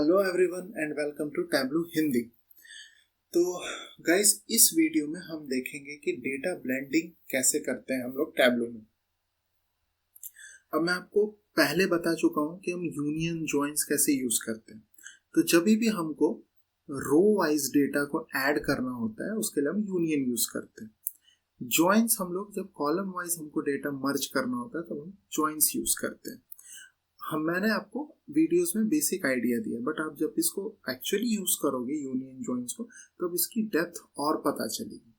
Hello everyone and welcome to Tableau Hindi. तो guys, इस video में हम देखेंगे कि डेटा ब्लेंडिंग कैसे करते हैं हम लोग टैबलू में। अब मैं आपको पहले बता चुका हूं कि हम यूनियन जॉइंस कैसे यूज करते हैं। तो जब भी हमको रो वाइज डेटा को ऐड करना होता है उसके लिए हम यूनियन यूज करते हैं। जॉइंस हम लोग जब कॉलम वाइज हमको डेटा मर्ज करना होता है तब हम जॉइंस यूज करते हैं। मैंने आपको वीडियोस में बेसिक आइडिया दिया, बट आप जब इसको एक्चुअली यूज करोगे यूनियन जॉइंस को तब इसकी डेप्थ और पता चलेगी।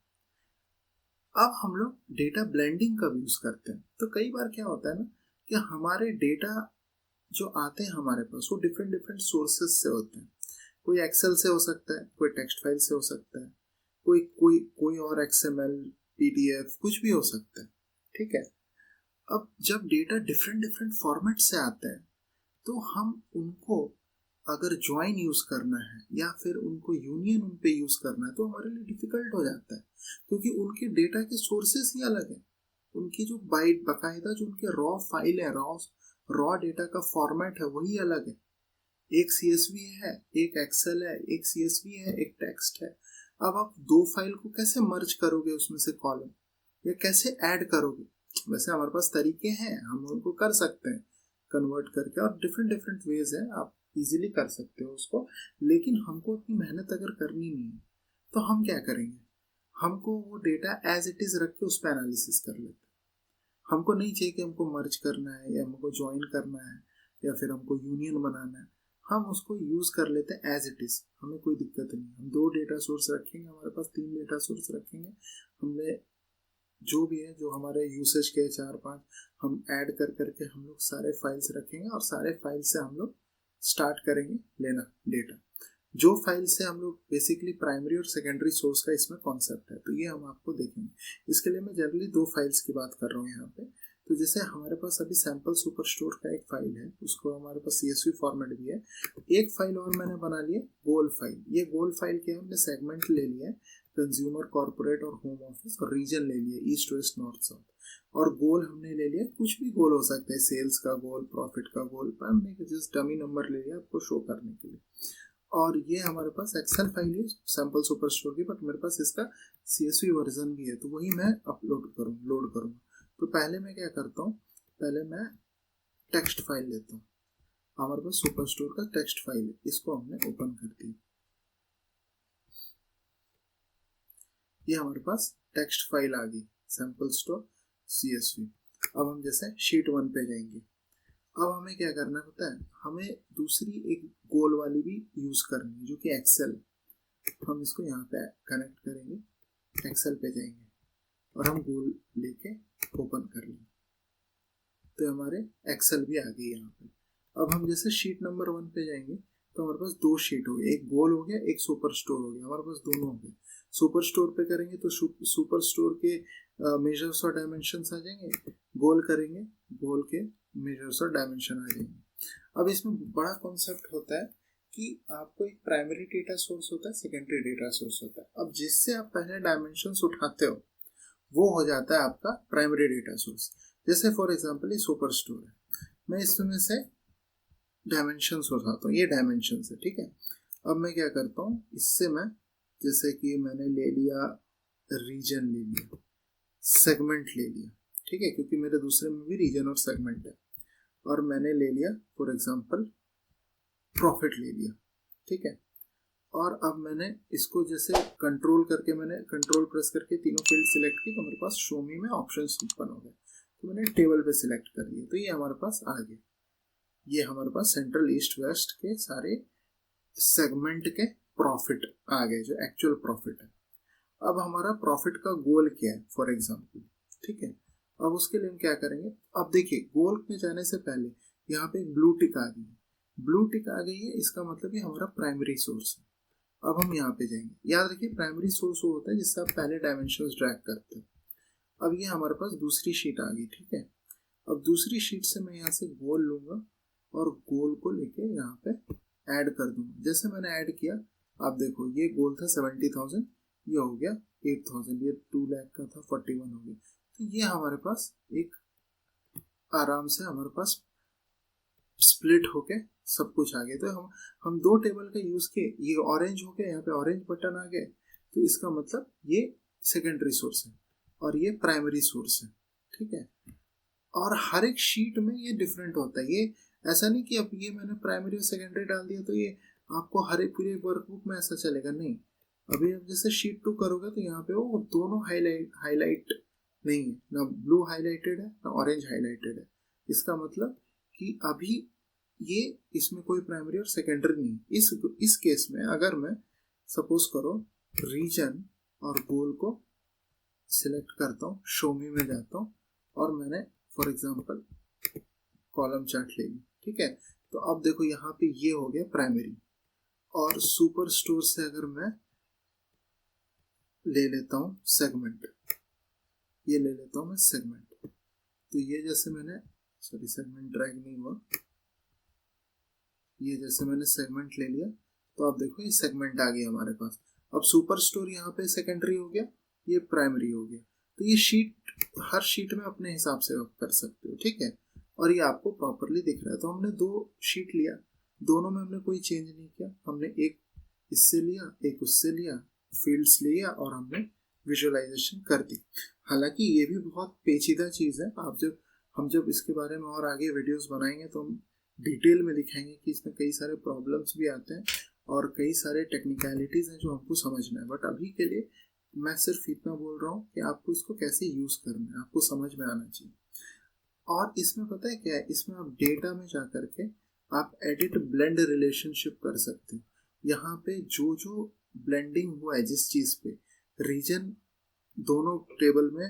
अब हम लोग डेटा ब्लेंडिंग का यूज करते हैं। तो कई बार क्या होता है ना कि हमारे डेटा जो आते हैं हमारे पास वो डिफरेंट डिफरेंट सोर्सेस से होते हैं। कोई एक्सेल से हो सकता है, कोई टेक्स्ट फाइल से हो सकता है, कोई कोई कोई और XML PDF कुछ भी हो सकता है। ठीक है। अब जब डेटा डिफरेंट डिफरेंट फॉर्मेट से आते हैं तो हम उनको अगर ज्वाइन यूज करना है या फिर उनको यूनियन उन पे यूज करना है तो हमारे लिए डिफिकल्ट हो जाता है, क्योंकि उनके डेटा के सोर्सेस ही अलग है। उनकी जो बाकायदा जो उनके रॉ फाइल है, रॉ डेटा का फॉर्मेट है वही अलग है। एक CSV है, एक एक्सेल है, एक CSV है, एक टेक्स्ट है। अब आप दो फाइल को कैसे मर्ज करोगे, उसमें से कॉलम या कैसे ऐड करोगे? वैसे हमारे पास तरीके हैं, हम उनको कर सकते हैं कन्वर्ट करके, और डिफरेंट डिफरेंट वेज है, आप इजीली कर सकते हो उसको। लेकिन हमको अपनी मेहनत अगर करनी नहीं है तो हम क्या करेंगे, हमको वो डेटा एज इट इज रख के उस पर एनालिसिस कर लेते हैं। हमको नहीं चाहिए कि हमको मर्ज करना है या हमको ज्वाइन करना है या फिर हमको यूनियन बनाना है। हम उसको यूज कर लेते हैं एज इट इज, हमें कोई दिक्कत नहीं। हम दो डेटा सोर्स रखेंगे, हमारे पास 3 डेटा सोर्स रखेंगे, हमने जो भी है जो हमारे यूसेज के 4-5 हम ऐड कर करके हम लोग सारे फाइल्स रखेंगे और सारे फाइल से हम लोग स्टार्ट करेंगे लेना डेटा। जो फाइल से हम लोग बेसिकली प्राइमरी और सेकेंडरी सोर्स का इसमें कॉन्सेप्ट है, तो ये हम आपको देखेंगे। इसके लिए मैं जनरली 2 फाइल्स की बात कर रहा हूँ यहाँ पे। तो जैसे हमारे पास अभी सैम्पल सुपर स्टोर का एक फाइल है, उसको हमारे पास CSV फॉर्मेट भी है। एक फाइल और मैंने बना लिया गोल फाइल। ये गोल फाइल के हमने सेगमेंट ले लिया है, कंज्यूमर, कॉर्पोरेट और होम ऑफिस, और रीजन ले लिया ईस्ट वेस्ट नॉर्थ साउथ, और गोल हमने ले लिया, कुछ भी गोल हो सकता है, सेल्स का गोल, प्रॉफिट का गोल, पर हमने जस्ट डमी नंबर ले लिया आपको शो करने के लिए। और ये हमारे पास एक्सेल फाइल है सैम्पल सुपर स्टोर की, बट मेरे पास इसका CSV वर्जन भी है, तो वही मैं लोड करूँगा। तो पहले मैं क्या करता हूँ, पहले मैं टेक्स्ट फाइल लेता हूँ। हमारे पास सुपर स्टोर का टेक्स्ट फाइल है, इसको हमने ओपन कर दिया। ये हमारे पास टेक्स्ट फाइल आ गई, सैम्पल स्टोर CSV। अब हम जैसे शीट 1 पे जाएंगे। अब हमें क्या करना होता है, हमें दूसरी एक गोल वाली भी यूज करनी है जो कि एक्सेल। हम इसको यहाँ पे कनेक्ट करेंगे, एक्सेल पे जाएंगे और हम गोल लेके ओपन कर लेंगे, तो हमारे एक्सेल भी आ गई यहाँ पे। अब हम जैसे शीट नंबर 1 पे जाएंगे तो हमारे पास 2 शीट हो गए, एक गोल हो गया, एक सुपर स्टोर हो गया, हमारे पास दोनों हो गए। सुपर स्टोर पे करेंगे तो सुपर स्टोर के मेजर्स और डायमेंशंस आ जाएंगे, गोल करेंगे, गोल के मेजर्स और डायमेंशन आ जाएंगे। अब इसमें बड़ा कॉन्सेप्ट होता है कि आपको एक प्राइमरी डेटा सोर्स होता है, सेकेंडरी डेटा सोर्स होता है। अब जिससे आप पहले डायमेंशंस उठाते हो वो हो जाता है आपका प्राइमरी डेटा सोर्स। जैसे फॉर एग्जांपल ये सुपर स्टोर है, मैं इसमें से डायमेंशंस उठाता हूँ, ये डायमेंशंस है, ठीक है। अब मैं क्या करता हूँ, इससे मैं जैसे कि मैंने ले लिया रीजन, ले लिया सेगमेंट, ले लिया, ठीक है, क्योंकि मेरे दूसरे में भी रीजन और सेगमेंट है। और मैंने ले लिया फॉर एग्जांपल प्रॉफिट ले लिया, ठीक है। और अब मैंने इसको जैसे कंट्रोल करके, मैंने कंट्रोल प्रेस करके तीनों फील्ड सिलेक्ट की तो मेरे पास शो मी में ऑप्शंस ओपन हो गए। तो मैंने टेबल पे सिलेक्ट कर दिया, तो ये हमारे पास आ गया। ये हमारे पास सेंट्रल ईस्ट वेस्ट के सारे सेगमेंट के प्रॉफिट आ गए, जो एक्चुअल प्रॉफिट है। अब हमारा प्रॉफिट का गोल क्या है फॉर एग्जांपल, ठीक है। अब उसके लिए हम क्या करेंगे, अब देखिए गोल में जाने से पहले यहाँ पे ब्लू टिक आ गई है। ब्लू टिक आ गई है, इसका मतलब ये हमारा प्राइमरी सोर्स है। अब हम यहाँ पे जाएंगे, याद रखिए प्राइमरी सोर्स वो होता है जिससे आप पहले डायमेंशंस ड्रैग करते हैं। अब ये हमारे पास दूसरी शीट आ गई, ठीक है। अब दूसरी शीट से मैं यहाँ से गोल लूंगा और गोल को लेके यहाँ पे ऐड कर दूंगा। जैसे मैंने ऐड किया, आप देखो ये गोल था 70,000, ये हो गया 8,000, ये 2 लाख का था 41 हो गया। तो ये हमारे पास एक आराम से हमारे पास स्प्लिट होके सब कुछ आ गया। तो हम दो टेबल का यूज किए, ये ऑरेंज हो गया, यहाँ पे ऑरेंज बटन आ गए, तो इसका मतलब ये सेकेंडरी सोर्स है और ये प्राइमरी सोर्स है, ठीक है। और हर एक शीट में ये डिफरेंट होता है। ये ऐसा नहीं कि अब ये मैंने प्राइमरी और सेकेंडरी डाल दिया तो ये आपको हर एक पूरे वर्कबुक में ऐसा चलेगा, नहीं। अभी आप जैसे शीट 2 करोगे तो यहाँ पे वो दोनों हाईलाइट नहीं है, ना ब्लू हाईलाइटेड है ना ऑरेंज हाईलाइटेड है। इसका मतलब कि अभी ये इसमें कोई प्राइमरी और सेकेंडरी नहीं। इस केस में अगर मैं सपोज करो रीजन और गोल को सिलेक्ट करता हूँ, शो मी में जाता हूँ और मैंने फॉर एग्जांपल कॉलम चार्ट ले ली, ठीक है। तो अब देखो यहाँ पे ये हो गया प्राइमरी, और सुपर स्टोर से अगर मैं ले लेता हूँ सेगमेंट, ये ले लेता हूँ मैं सेगमेंट, तो ये जैसे मैंने सेगमेंट ड्रैग नहीं हुआ, ये जैसे मैंने सेगमेंट ले लिया तो अब देखो ये सेगमेंट आ गया हमारे पास। अब सुपर स्टोर यहाँ पे सेकेंडरी हो गया, ये प्राइमरी हो गया। तो ये शीट हर शीट में अपने हिसाब से आप कर सकते हो, ठीक है। और ये आपको प्रॉपरली दिख रहा है। तो हमने 2 शीट लिया, दोनों में हमने कोई चेंज नहीं किया, हमने एक इससे लिया एक उससे लिया, फील्ड्स लिया और हमने विजुअलाइजेशन कर दी। हालांकि ये भी बहुत पेचीदा चीज़ है, हम जब इसके बारे में और आगे वीडियोस बनाएंगे तो हम डिटेल में दिखाएंगे कि इसमें कई सारे प्रॉब्लम्स भी आते हैं और कई सारे टेक्निकलिटीज़ हैं जो हमको समझना है। बट अभी के लिए मैं सिर्फ इतना बोल रहा हूँ कि आपको इसको कैसे यूज़ करना है, आपको समझ में आना चाहिए। और इसमें पता है क्या है, इसमें आप डेटा में जा करके आप एडिट ब्लेंड रिलेशनशिप कर सकते हो। यहाँ पे जो जो ब्लेंडिंग हुआ है जिस चीज़ पे, रीजन दोनों टेबल में,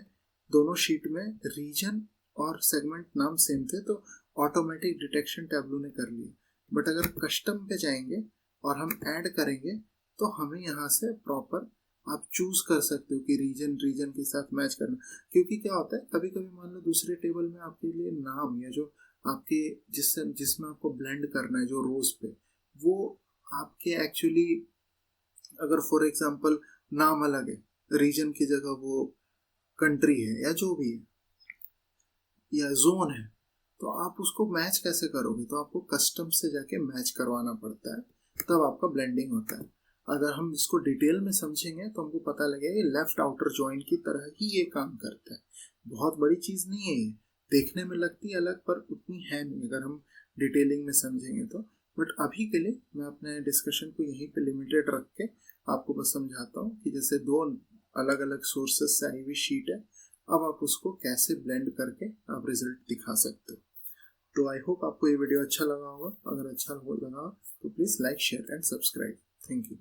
दोनों शीट में रीजन और सेगमेंट नाम सेम थे तो ऑटोमेटिक डिटेक्शन टैब्लू ने कर लिया। बट अगर कस्टम पे जाएंगे और हम ऐड करेंगे तो हमें यहाँ से प्रॉपर आप चूज कर सकते हो कि रीजन के साथ मैच करना। क्योंकि क्या होता है, कभी कभी मान लो दूसरे टेबल में आपके लिए नाम या जो आपके जिसमें आपको ब्लेंड करना है जो रोज पे, वो आपके एक्चुअली अगर फॉर एग्जांपल नाम अलग है, रीजन की जगह वो कंट्री है या जो भी है या जोन है, तो आप उसको मैच कैसे करोगे? तो आपको कस्टम से जाके मैच करवाना पड़ता है, तब आपका ब्लेंडिंग होता है। अगर हम इसको डिटेल में समझेंगे तो हमको पता लगेगा ये लेफ्ट आउटर जॉइंट की तरह ही ये काम करता है। बहुत बड़ी चीज़ नहीं है ये, देखने में लगती है अलग पर उतनी है नहीं अगर हम डिटेलिंग में समझेंगे तो। बट अभी के लिए मैं अपने डिस्कशन को यहीं पे लिमिटेड रख के आपको बस समझाता हूँ कि जैसे 2 अलग अलग सोर्सेस से आई हुई शीट है, अब आप उसको कैसे ब्लेंड करके आप रिजल्ट दिखा सकते हो। तो आई होप आपको ये वीडियो अच्छा लगा होगा। अगर अच्छा लगा तो please like share and subscribe. Thank you.